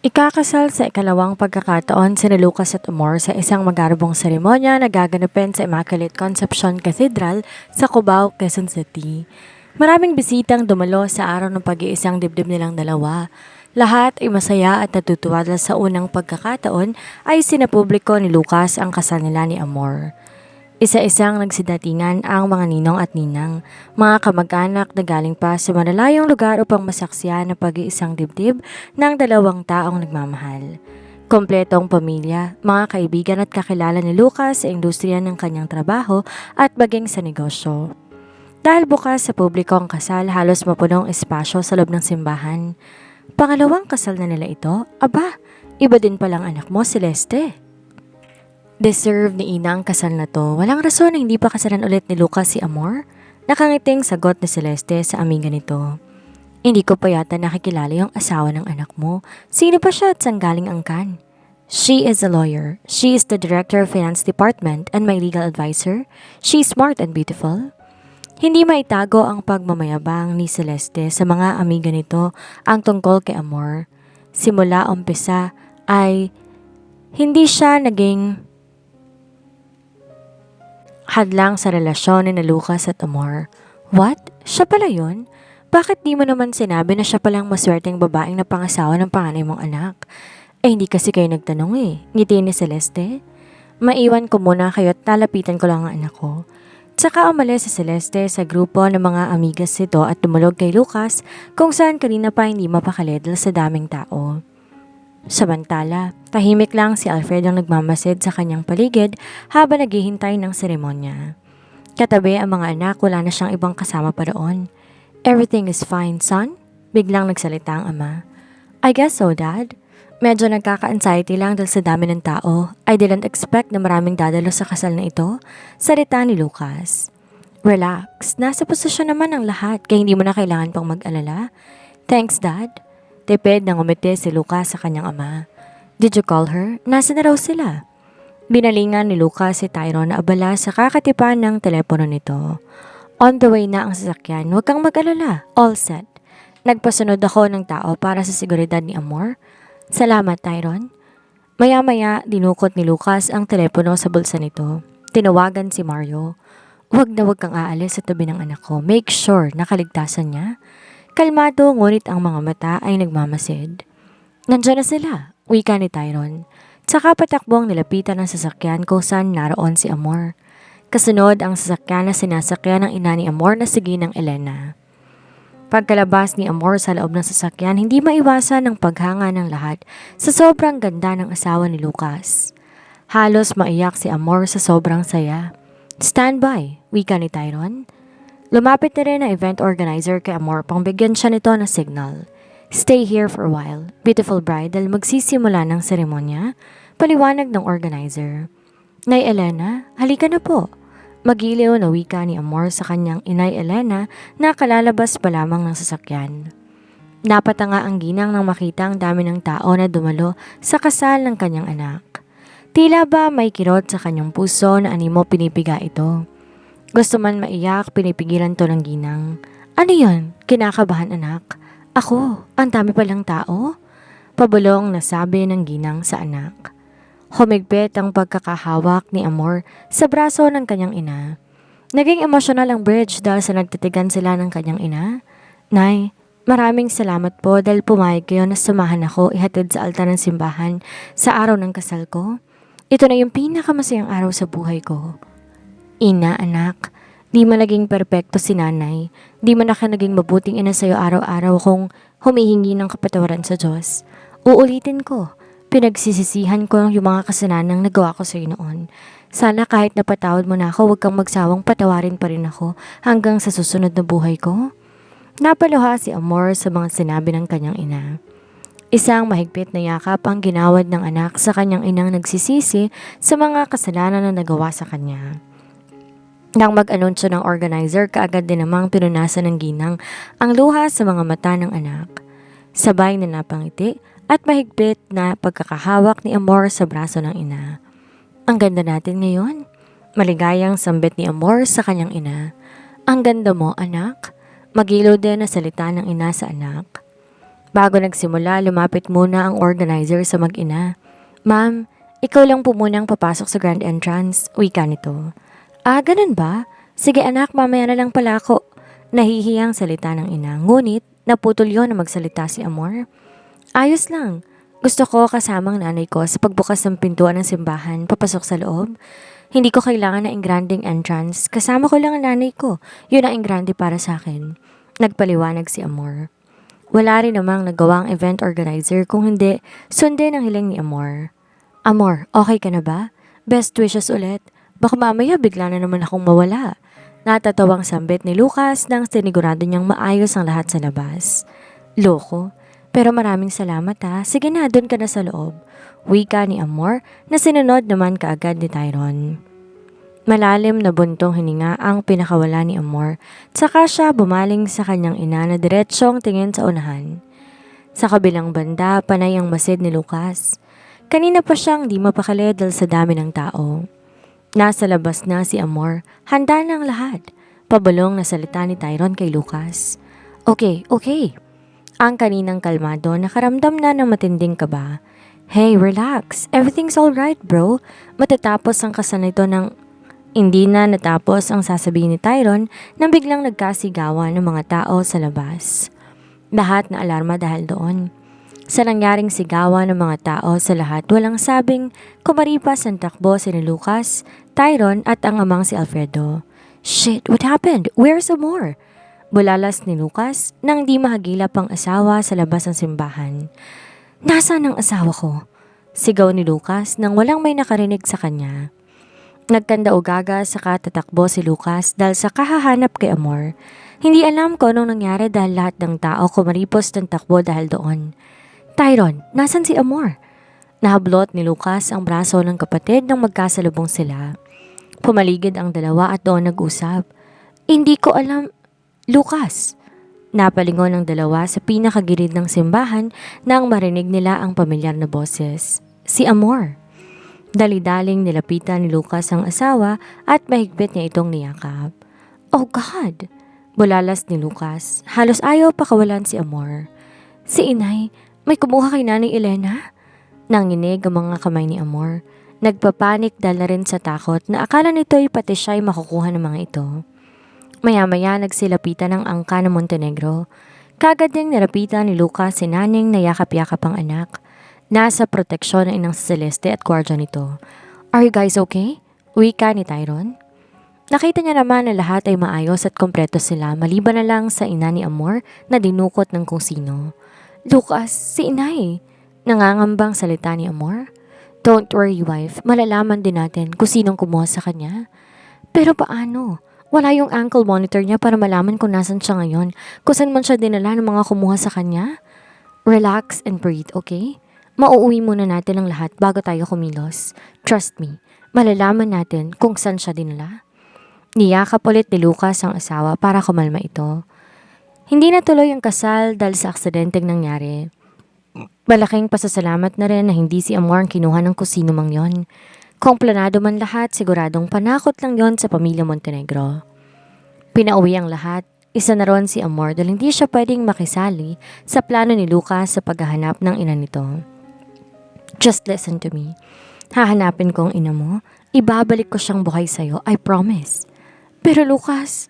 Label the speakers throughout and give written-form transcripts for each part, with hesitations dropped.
Speaker 1: Ikakasal sa ikalawang pagkakataon sina Lucas at Amor sa isang magarbong seremonya na gaganapin sa Immaculate Conception Cathedral sa Cubao, Quezon City. Maraming bisitang dumalo sa araw ng pag-iisang dibdib nilang dalawa. Lahat ay masaya at natutuwa dahil sa unang pagkakataon ay sinapubliko ni Lucas ang kasal nila ni Amor. Isa-isang nagsidatingan ang mga ninong at ninang, mga kamag-anak na galing pa sa malalayong lugar upang masaksiyan ang pag-iisang dibdib ng dalawang taong nagmamahal. Kompletong pamilya, mga kaibigan at kakilala ni Lucas sa industriya ng kanyang trabaho at maging sa negosyo. Dahil bukas sa publiko ang kasal, halos mapunong espasyo sa loob ng simbahan. Pangalawang kasal na nila ito, aba, iba din palang anak mo, Celeste. Deserve ni Ina ang kasal na to. Walang rason na hindi pa kasalan ulit ni Lucas si Amor. Nakangiting sagot ni Celeste sa amiga nito. Hindi ko pa yata nakikilala yung asawa ng anak mo. Sino pa siya at saan galing ang kan? She is a lawyer. She is the director of finance department and my legal advisor. She's smart and beautiful. Hindi maitago ang pagmamayabang ni Celeste sa mga amiga nito ang tungkol kay Amor. Simula umpisa ay hindi siya naging hadlang sa relasyon ni Lucas at Amor. What? Siya pala yun? Bakit di mo naman sinabi na siya palang maswerteng babaeng na pangasawa ng panganay mong anak? Hindi kasi kayo nagtanong eh. Ngiti ni Celeste. Maiwan ko muna kayo at lalapitan ko lang ang anak ko. Tsaka umalis si Celeste sa grupo ng mga amigas nito at dumulog kay Lucas kung saan kanina pa hindi mapakaledal sa daming tao. Samantala, tahimik lang si Alfred ang nagmamasid sa kanyang paligid habang naghihintay ng seremonya. Katabi ang mga anak, wala na siyang ibang kasama pa roon. Everything is fine, son? Biglang nagsalita ang ama. I guess so, Dad. Medyo nagkaka-anxiety lang dahil sa dami ng tao. I didn't expect na maraming dadalo sa kasal na ito. Salita ni Lucas. Relax, nasa posisyon naman ang lahat kaya hindi mo na kailangan pang mag-alala. Thanks, Dad. Tipid nang umiti si Lucas sa kanyang ama. Did you call her? Nasa na raw sila? Binalingan ni Lucas si Tyrone na abala sa kakatipan ng telepono nito. On the way na ang sasakyan, huwag kang mag-alala. All set. Nagpasunod ako ng tao para sa seguridad ni Amor. Salamat, Tyrone. Maya-maya, dinukot ni Lucas ang telepono sa bulsa nito. Tinawagan si Mario. Huwag na huwag kang aalis sa tabi ng anak ko. Make sure nakaligtasan niya. Kalmado ngunit ang mga mata ay nagmamasid. Nandiyan na sila, wika ni Tyrone. Tsaka patakbong nilapitan ng sasakyan kung saan naroon si Amor. Kasunod ang sasakyan na sinasakyan ng ina ni Amor na si Ginang Elena. Pagkalabas ni Amor sa loob ng sasakyan, hindi maiwasan ang paghanga ng lahat sa sobrang ganda ng asawa ni Lucas. Halos maiyak si Amor sa sobrang saya. Stand by, wika ni Tyrone. Lumapit na rin ang event organizer kay Amor pang bigyan siya nito ng signal. Stay here for a while. Beautiful bride dahil magsisimula ng seremonya, paliwanag ng organizer. Nay Elena, halika na po. Magiliw na wika ni Amor sa kanyang inay Elena na kalalabas pa lamang ng sasakyan. Napatanga ang ginang nang makita ang dami ng tao na dumalo sa kasal ng kanyang anak. Tila ba may kirot sa kanyang puso na animo pinipiga ito. Gusto man maiyak, pinipigilan to ng ginang. Ano yon? Kinakabahan anak? Ako, ang dami palang tao? Pabulong na sabi ng ginang sa anak. Humigpit ang pagkakahawak ni Amor sa braso ng kanyang ina. Naging emosyonal ang bridge dahil sa nagtitigan sila ng kanyang ina. Nay, maraming salamat po dahil pumayag kayo na samahan ako ihatid sa altar ng simbahan sa araw ng kasal ko. Ito na yung pinakamasayang araw sa buhay ko. Ina, anak, di man naging perpekto si nanay, di man ka naging mabuting ina sa'yo araw-araw kung humihingi ng kapatawaran sa Diyos. Uulitin ko, pinagsisisihan ko yung mga kasananang nagawa ko sa'yo noon. Sana kahit napatawad mo na ako, huwag kang magsawang patawarin pa rin ako hanggang sa susunod na buhay ko. Napaluha si Amor sa mga sinabi ng kanyang ina. Isang mahigpit na yakap ang ginawad ng anak sa kanyang inang nagsisisi sa mga kasalanan na nagawa sa kanya. Nang mag-anunsyo ng organizer, kaagad din namang pinunasan ng ginang ang luha sa mga mata ng anak. Sabay na napangiti at mahigpit na pagkakahawak ni Amor sa braso ng ina. Ang ganda natin ngayon. Maligayang sambit ni Amor sa kanyang ina. Ang ganda mo, anak. Magiliw din na salita ng ina sa anak. Bago nagsimula, lumapit muna ang organizer sa mag-ina. Ma'am, ikaw lang po muna ang papasok sa grand entrance, wika nito. Ah, ganun ba? Sige anak, mamaya na lang pala ako. Nahihiyang salita ng ina, ngunit naputol yon na magsalita si Amor. Ayos lang. Gusto ko kasamang nanay ko sa pagbukas ng pintuan ng simbahan papasok sa loob. Hindi ko kailangan na engranding entrance. Kasama ko lang ang nanay ko. Yun ang engrande para sa akin. Nagpaliwanag si Amor. Wala rin namang nagawang event organizer kung hindi sundin ang hiling ni Amor. Amor, okay ka na ba? Best wishes ulit. Baka mamaya bigla na naman akong mawala. Natatawang sambit ni Lucas nang sinigurado niyang maayos ang lahat sa labas. Loko. Pero maraming salamat ha. Sige na, doon ka na sa loob. Wika ni Amor na sinunod naman kaagad ni Tyron. Malalim na buntong hininga ang pinakawala ni Amor. Saka siya bumaling sa kanyang ina na diretsyong tingin sa unahan. Sa kabilang banda, panay ang masid ni Lucas. Kanina pa siyang di mapakali dahil sa dami ng tao. Nasa labas na si Amor. Handa na ang lahat. Pabulong na salita ni Tyron kay Lucas. Okay. Ang kaninang kalmado nakaramdam na ng matinding kaba. Hey, relax. Everything's alright, bro. Matatapos ang kasal nito ng... Hindi na natapos ang sasabihin ni Tyron nang biglang nagkasigawan ng mga tao sa labas. Lahat na alarma dahil doon. Sa nangyaring sigawan ng mga tao sa lahat, walang sabing kumaripas ang takbo si Lucas, Tyron at ang amang si Alfredo. Shit, what happened? Where's Amor? Bulalas ni Lucas nang di mahagilap ang asawa sa labas ng simbahan. Nasaan ang asawa ko? Sigaw ni Lucas nang walang may nakarinig sa kanya. Nagkanda-ugaga sa katatakbo si Lucas dahil sa kahahanap kay Amor. Hindi alam ko anong nangyari dahil lahat ng tao kumaripos ng takbo dahil doon. Tyron, nasan si Amor? Nahablot ni Lucas ang braso ng kapatid nang magkasalubong sila. Pumaligid ang dalawa at doon nag-usap. Hindi ko alam... Lucas! Napalingon ang dalawa sa pinakagilid ng simbahan nang marinig nila ang pamilyar na boses. Si Amor. Dali-daling nilapitan ni Lucas ang asawa at mahigpit niya itong niyakap. Oh God! Bulalas ni Lucas. Halos ayaw pakawalan si Amor. Si Inay, may kumuha kay Nanay Elena? Nanginig ang mga kamay ni Amor. Nagpapanik dahil na rin sa takot na akala nito'y pati siya'y makukuha ng mga ito. Maya-maya nagsilapitan ng angka ng Montenegro. Kagad niyang nilapitan ni Lucas si Naning na yakap-yakap ang anak. Nasa proteksyon ng inang Celeste at gwardiya nito. Are you guys okay? Wika ni Tyron. Nakita niya naman na lahat ay maayos at kompleto sila maliban na lang sa ina ni Amor na dinukot ng kung sino. Lucas, si Inay! Nangangambang salita ni Amor. Don't worry wife, malalaman din natin kung sinong kumuha sa kanya. Pero paano? Wala yung ankle monitor niya para malaman kung nasan siya ngayon, kung saan man siya dinala ng mga kumuha sa kanya. Relax and breathe, okay? Mauuwi muna natin ang lahat bago tayo kumilos. Trust me, malalaman natin kung saan siya dinala. Niyakap ulit ni Lucas ang asawa para kumalma ito. Hindi natuloy ang kasal dahil sa aksidenteng nangyari. Malaking pasasalamat na rin na hindi si Amor ang kinuha ng kusino mang yon. Kung planado man lahat, siguradong panakot lang yon sa pamilya Montenegro. Pinauwi ang lahat, isa na ron si Amor dahil hindi siya pwedeng makisali sa plano ni Lucas sa paghahanap ng ina nito. Just listen to me. Hahanapin ko ang ina mo, ibabalik ko siyang buhay sa'yo, I promise. Pero Lucas,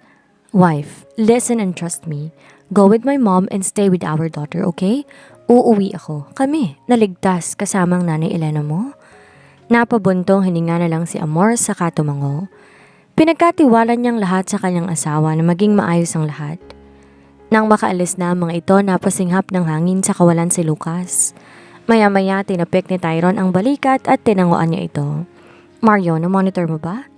Speaker 1: wife, listen and trust me. Go with my mom and stay with our daughter, okay? Uuwi ako. Kami, naligtas kasamang Nanay Elena mo. Napabuntong hininga na lang si Amor sa katumango. Pinagkatiwalan niyang lahat sa kanyang asawa na maging maayos ang lahat. Nang makaalis na ang mga ito, napasinghap ng hangin sa kawalan si Lucas. Maya-maya tinapik ni Tyron ang balikat at tinanguan niya ito. Mario, na-monitor mo ba?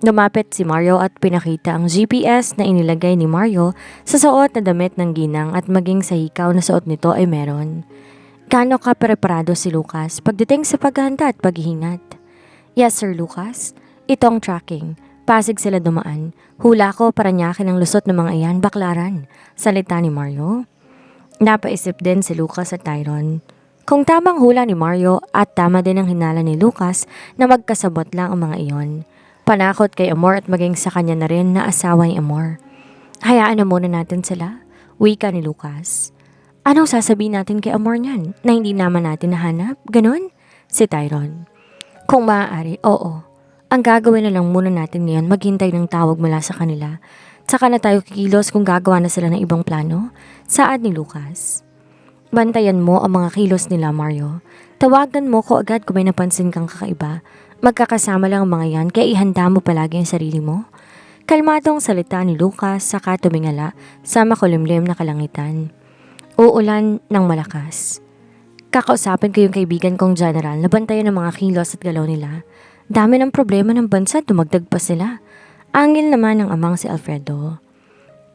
Speaker 1: Lumapit si Mario at pinakita ang GPS na inilagay ni Mario sa suot na damit ng ginang at maging sa hikaw na suot nito ay meron. Gaano ka preparado si Lucas pagdating sa paghahanda at paghihingat? Yes, Sir Lucas. Itong tracking. Pasig sila dumaan. Hula ko para niyakin ang lusot ng mga iyan baklaran. Salita ni Mario. Napaisip din si Lucas at Tyron. Kung tamang hula ni Mario at tama din ang hinala ni Lucas na magkasabot lang ang mga iyon. Panakot kay Amor at maging sa kanya na rin na asawa ni Amor. Hayaan na muna natin sila. Wika ni Lucas. Anong sasabihin natin kay Amor niyan? Na hindi naman natin nahanap? Ganon? Si Tyron. Kung maaari, oo. Ang gagawin na lang muna natin ngayon, maghintay ng tawag mula sa kanila. Tsaka na tayo kikilos kung gagawa na sila ng ibang plano. Saad ni Lucas. Bantayan mo ang mga kilos nila, Mario. Tawagan mo ko agad kung may napansin kang kakaiba. Magkakasama lang ang mga yan, kaya ihanda mo palagi ang sarili mo. Kalmadong salita ni Lucas saka tumingala sa makulimlim na kalangitan. Uulan ng malakas. Kakausapin ko yung kaibigan kong general na bantayan ng mga kilos at galaw nila. Dami ng problema ng bansa, dumagdag pa sila. Angil naman ng amang si Alfredo.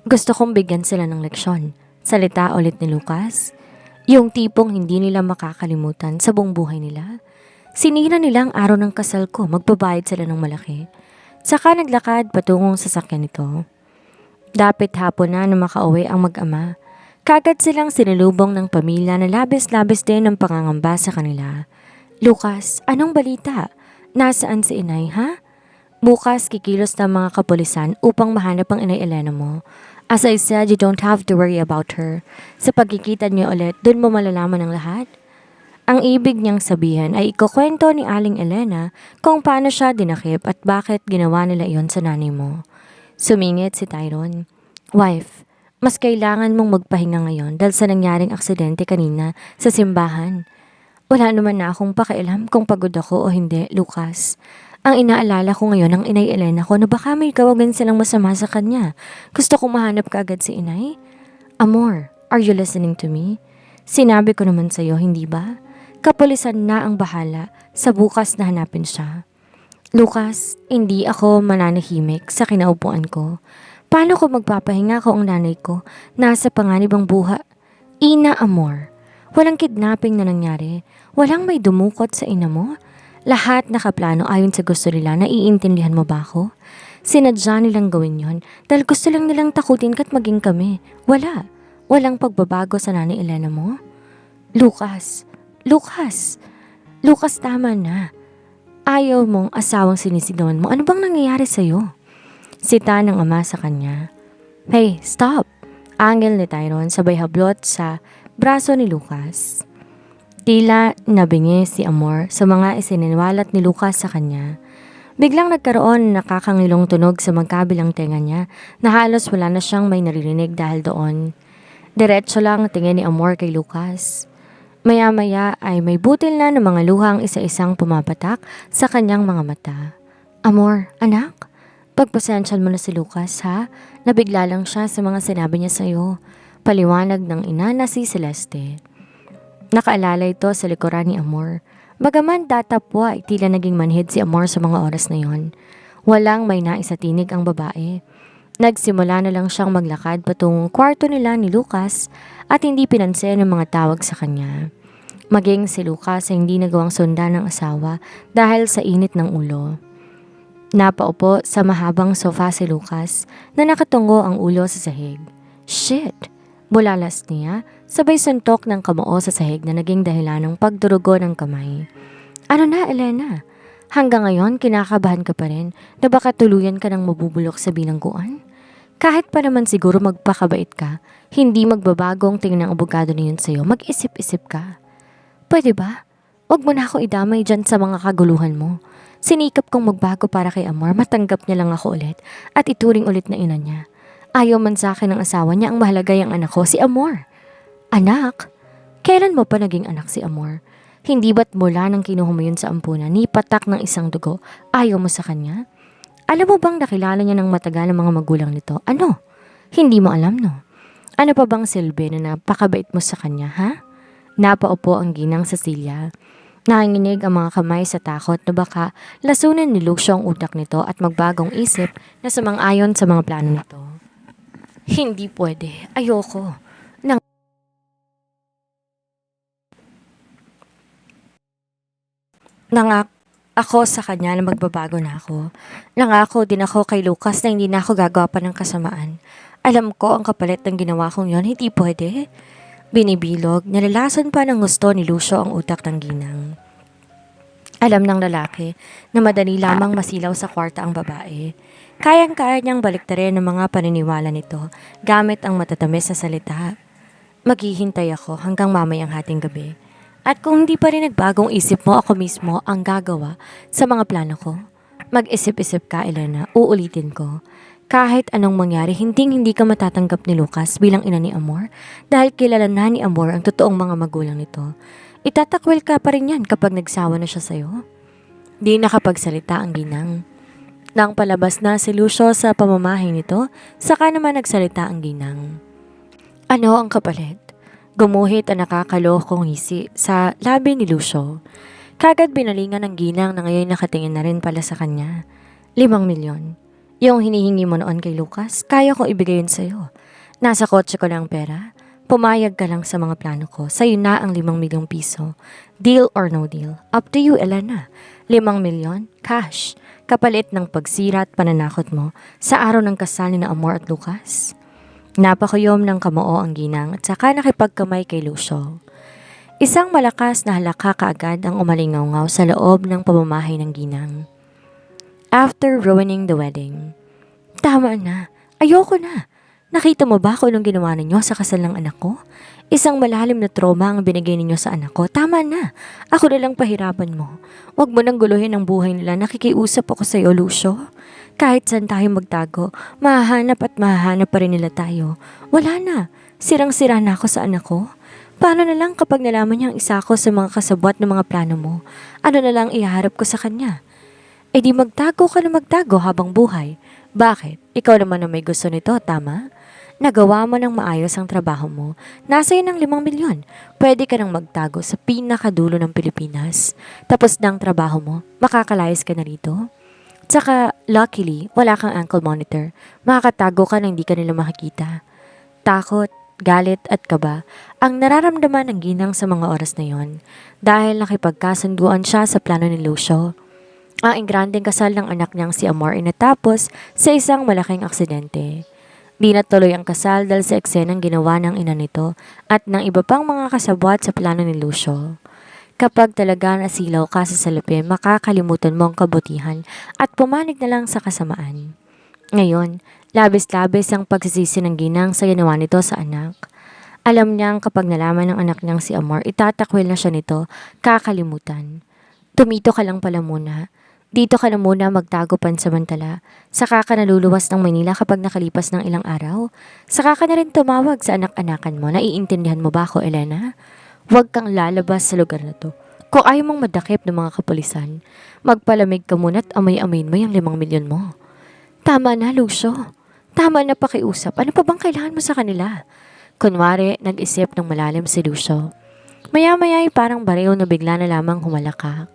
Speaker 1: Gusto kong bigyan sila ng leksyon. Salita ulit ni Lucas. Yung tipong hindi nila makakalimutan sa buong buhay nila. Sinira nila ang araw ng kasal ko, magbabayad sila ng malaki. Saka naglakad patungong sasakyan nito. Dapit hapon na makauwi ang mag-ama. Kagad silang sinalubong ng pamilya na labis-labis din ng pangangamba sa kanila. Lucas, anong balita? Nasaan si inay, ha? Bukas kikilos ng mga kapulisan upang mahanap ang inay Elena mo. As I said, you don't have to worry about her. Sa pagkikita niyo ulit, dun mo malalaman ang lahat. Ang ibig niyang sabihin ay ikukwento ni Aling Elena kung paano siya dinakip at bakit ginawa nila iyon sa nanay mo. Sumingit si Tyron. Wife, mas kailangan mong magpahinga ngayon dahil sa nangyaring aksidente kanina sa simbahan. Wala naman na akong pakialam kung pagod ako o hindi, Lucas. Ang inaalala ko ngayon ang inay Elena ko na baka may gawagin silang masama sa kanya. Gusto kong mahanap ka agad si inay. Amor, are you listening to me? Sinabi ko naman sa'yo, hindi ba? Kapulisan na ang bahala sa bukas na hanapin siya. Lucas, hindi ako mananahimik sa kinaupuan ko. Paano ko magpapahinga kung ang nanay ko nasa panganib ang buha? Ina Amor, walang kidnapping na nangyari. Walang may dumukot sa ina mo. Lahat nakaplano ayon sa gusto nila. Naiintindihan mo ba ako? Sinadya nilang gawin yon dahil gusto lang nilang takutin ka't maging kami. Wala. Walang pagbabago sa nanay Elena mo. Lucas, tama na. Ayaw mong asawang sinisigawan mo. Ano bang nangyayari sa'yo? Sita ng ama sa kanya. Hey, stop! Angel ni Tyron sabay hablot sa braso ni Lucas. Tila nabingi si Amor sa mga isiniwalat ni Lucas sa kanya. Biglang nagkaroon ng nakakangilong tunog sa magkabilang tenga niya na halos wala na siyang may naririnig dahil doon. Diretso lang tingin ni Amor kay Lucas. Maya-maya ay may butil na ng mga luhang isa-isang pumapatak sa kanyang mga mata. Amor, anak? Pagpasensyal mo na si Lucas, ha? Nabigla lang siya sa mga sinabi niya sa'yo. Paliwanag ng ina na si Celeste. Nakaalala ito sa likuran ni Amor. Bagaman datapwa, tila naging manhid si Amor sa mga oras na yon. Walang may naisatinig ang babae. Nagsimula na lang siyang maglakad patungong kwarto nila ni Lucas at hindi pinansin ang mga tawag sa kanya. Maging si Lucas ay hindi nagawang sundan ng asawa dahil sa init ng ulo. Napaupo sa mahabang sofa si Lucas na nakatungo ang ulo sa sahig. Shit! Bulalas niya, sabay suntok ng kamao sa sahig na naging dahilan ng pagdurugo ng kamay. Ano na, Elena? Hanggang ngayon, kinakabahan ka pa rin na baka tuluyan ka ng mabubulok sa bilangguan? Kahit pa naman siguro magpakabait ka, hindi magbabago ang tingin ng abogado na yun sa'yo, mag-isip-isip ka. Pwede ba? Huwag mo na ako idamay dyan sa mga kaguluhan mo. Sinikap kong magbago para kay Amor, matanggap niya lang ako ulit at ituring ulit na ina niya. Ayaw man sa akin ng asawa niya, ang mahalaga yung anak ko, si Amor. Anak? Kailan mo pa naging anak si Amor? Hindi ba't mula nang kinuha mo yun sa ampunan, ni patak ng isang dugo, ayaw mo sa kanya? Alam mo bang nakilala niya ng matagal ang mga magulang nito? Ano? Hindi mo alam, no? Ano pa bang silbi na napakabait mo sa kanya, ha? Napaupo ang ginang Cecilia. Nanginginig ang mga kamay sa takot na baka lasunin ni Lucio ang utak nito at magbagong isip na sumang-ayon sa mga plano nito. Hindi pwede. Ayoko. Nangako ako sa kanya na magbabago na ako. Nangako din ako kay Lucas na hindi na ako gagawa pa ng kasamaan. Alam ko ang kapalit ng ginawa kong yon, hindi pwede. Binibilog, nalalasan pa ng gusto ni Lucio ang utak ng ginang. Alam ng lalaki na madali lamang masilaw sa kwarta ang babae. Kayang-kaya niyang baliktarin ang mga paniniwala nito gamit ang matatamis na salita. Maghihintay ako hanggang mamayang hating gabi. At kung hindi pa rin nagbagong isip mo, ako mismo ang gagawa sa mga plano ko. Mag-isip-isip ka, Elena, uulitin ko. Kahit anong mangyari, hindi ka matatanggap ni Lucas bilang ina ni Amor dahil kilala na ni Amor ang totoong mga magulang nito. Itatakwil ka pa rin yan kapag nagsawa na siya sa'yo. Di nakapagsalita ang ginang. Nang palabas na si Lucio sa pamamahay nito, saka naman nagsalita ang ginang. Ano ang kapalit? Gumuhit ang nakakalokong ngisi sa labi ni Lucio. Kagad binalingan ng ginang na ngayon nakatingin na rin pala sa kanya. 5 milyon. Yung hinihingi mo noon kay Lucas, kaya kong ibigay yun sa'yo. Nasa kotse ko lang pera. Pumayag ka lang sa mga plano ko. Sa'yo na ang 5 milyong piso. Deal or no deal? Up to you, Elena. 5 milyon? Cash. Kapalit ng pagsira at pananakot mo sa araw ng kasal ni na Amor at Lucas. Napakuyom ng kamoo ang ginang at saka nakipagkamay kay Lucio. Isang malakas na halaka kaagad ang umalingaw-ngaw sa loob ng pamamahay ng ginang. After ruining the wedding. Tama na. Ayoko na. Nakita mo ba kung anong ginawa ninyo sa kasal ng anak ko? Isang malalim na trauma ang binigay ninyo sa anak ko. Tama na. Ako na lang pahirapan mo. Huwag mo nang guluhin ang buhay nila. Nakikiusap ako sa iyo, Lucio. Kahit saan tayo magtago, mahahanap pa rin nila tayo. Wala na. Sirang-sira na ako sa anak ko. Paano na lang kapag nalaman niyang isa ako sa mga kasabwat ng mga plano mo? Ano na lang ihaharap ko sa kanya? E di magtago ka na magtago habang buhay. Bakit? Ikaw naman ang may gusto nito, tama? Nagawa mo ng maayos ang trabaho mo. Nasa yun ang 5 milyon. Pwede ka nang magtago sa pinakadulo ng Pilipinas. Tapos na ang trabaho mo, makakalayas ka na rito. Tsaka, luckily, wala kang ankle monitor. Makakatago ka na hindi ka nila makikita. Takot, galit at kaba ang nararamdaman ng ginang sa mga oras na yon dahil nakipagkasunduan siya sa plano ni Lucio. Ang ingrandeng kasal ng anak niyang si Amor ay natapos sa isang malaking aksidente. Di natuloy ang kasal dahil sa eksenang ginawa ng ina nito at ng iba pang mga kasabwat sa plano ni Lucio. Kapag talaga nasilaw ka sa salapi, makakalimutan mo ang kabutihan at pumanig na lang sa kasamaan. Ngayon, labis-labis ang pagsisisi ng ginang sa ginawa nito sa anak. Alam niyang kapag nalaman ng anak niyang si Amor, itatakwil na siya nito, kakalimutan. Tumito ka lang pala muna. Dito ka na muna magtago pansamantala. Saka ka naluluwas ng Maynila kapag nakalipas ng ilang araw. Saka ka na rin tumawag sa anak-anakan mo. Naiintindihan mo ba ako, Elena? Huwag kang lalabas sa lugar na to. Kung ayaw mong madakip ng mga kapulisan, magpalamig ka muna at amay-amayin mo yung 5 milyon mo. Tama na, Lucio. Tama na pakiusap. Ano pa bang kailangan mo sa kanila? Kunwari, nag-isip ng malalim si Lucio. Maya-maya ay parang bareo na bigla na lamang humalakak.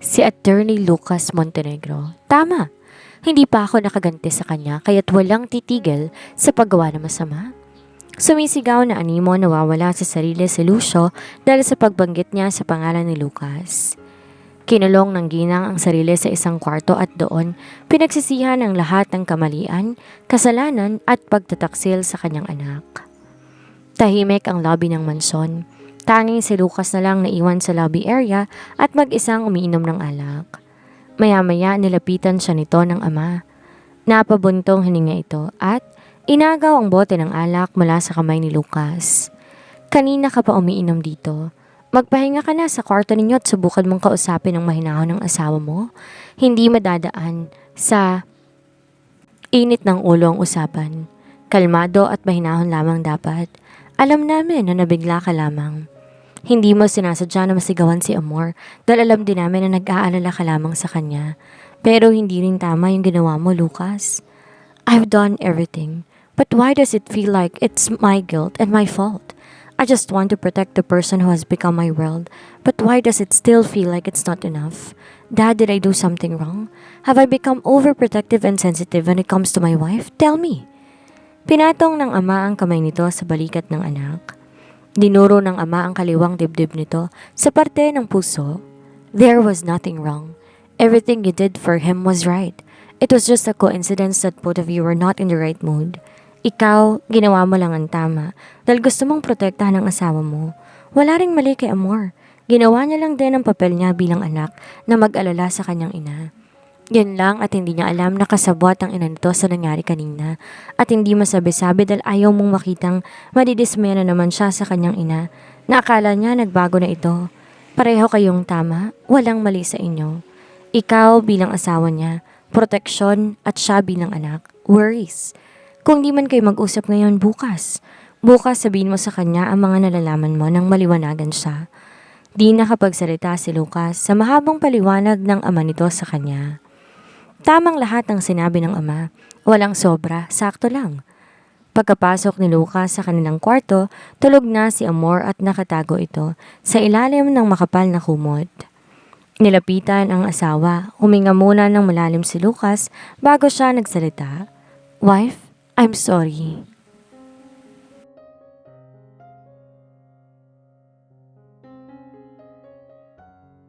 Speaker 1: Si Attorney Lucas Montenegro. Tama. Hindi pa ako nakaganti sa kanya kaya't walang titigil sa paggawa ng masama. Sumisigaw na animo nawawala sa sarili si Lucio dahil sa pagbanggit niya sa pangalan ni Lucas. Kinulong ng ginang ang sarili sa isang kwarto at doon pinagsisihan ang lahat ng kamalian, kasalanan at pagtataksil sa kanyang anak. Tahimik ang lobby ng mansyon. Tanging si Lucas na lang naiwan sa lobby area at mag-isang umiinom ng alak. Maya-maya nilapitan siya nito ng ama. Napabuntong hininga ito at inagaw ang bote ng alak mula sa kamay ni Lucas. Kanina ka pa umiinom dito. Magpahinga ka na sa kwarto ninyo at subukan mong kausapin ang mahinahon ng asawa mo. Hindi madadaan sa init ng ulo ang usapan. Kalmado at mahinahon lamang dapat. Alam namin na nabigla ka lamang. Hindi mo sinasadya na masigawan si Amor dahil alam din namin na nag-aalala ka lamang sa kanya. Pero hindi rin tama yung ginawa mo, Lucas. I've done everything. But why does it feel like it's my guilt and my fault? I just want to protect the person who has become my world. But why does it still feel like it's not enough? Dad, did I do something wrong? Have I become overprotective and sensitive when it comes to my wife? Tell me. Pinatong ng ama ang kamay nito sa balikat ng anak. Dinuro ng ama ang kaliwang dibdib nito sa parte ng puso. There was nothing wrong. Everything you did for him was right. It was just a coincidence that both of you were not in the right mood. Ikaw, ginawa mo lang ang tama dahil gusto mong protektahan ang asawa mo. Wala ring mali kay Amor. Ginawa niya lang din ang papel niya bilang anak na mag-alala sa kanyang ina. Yun lang at hindi niya alam na kasabwat ang ina nito sa nangyari kanina at hindi masabi-sabi dahil ayaw mong makitang madidismaya na naman siya sa kanyang ina na akala niya nagbago na ito. Pareho kayong tama, walang mali sa inyo. Ikaw bilang asawa niya, proteksyon at siya bilang anak, worries. Kung di man kayo mag-usap ngayon bukas, bukas sabihin mo sa kanya ang mga nalalaman mo nang maliwanagan siya. Di nakapagsalita si Lucas sa mahabang paliwanag ng ama nito sa kanya. Tamang lahat ng sinabi ng ama. Walang sobra, sakto lang. Pagkapasok ni Lucas sa kanilang kwarto, tulog na si Amor at nakatago ito sa ilalim ng makapal na kumot. Nilapitan ang asawa, huminga muna ng malalim si Lucas bago siya nagsalita. Wife, I'm sorry.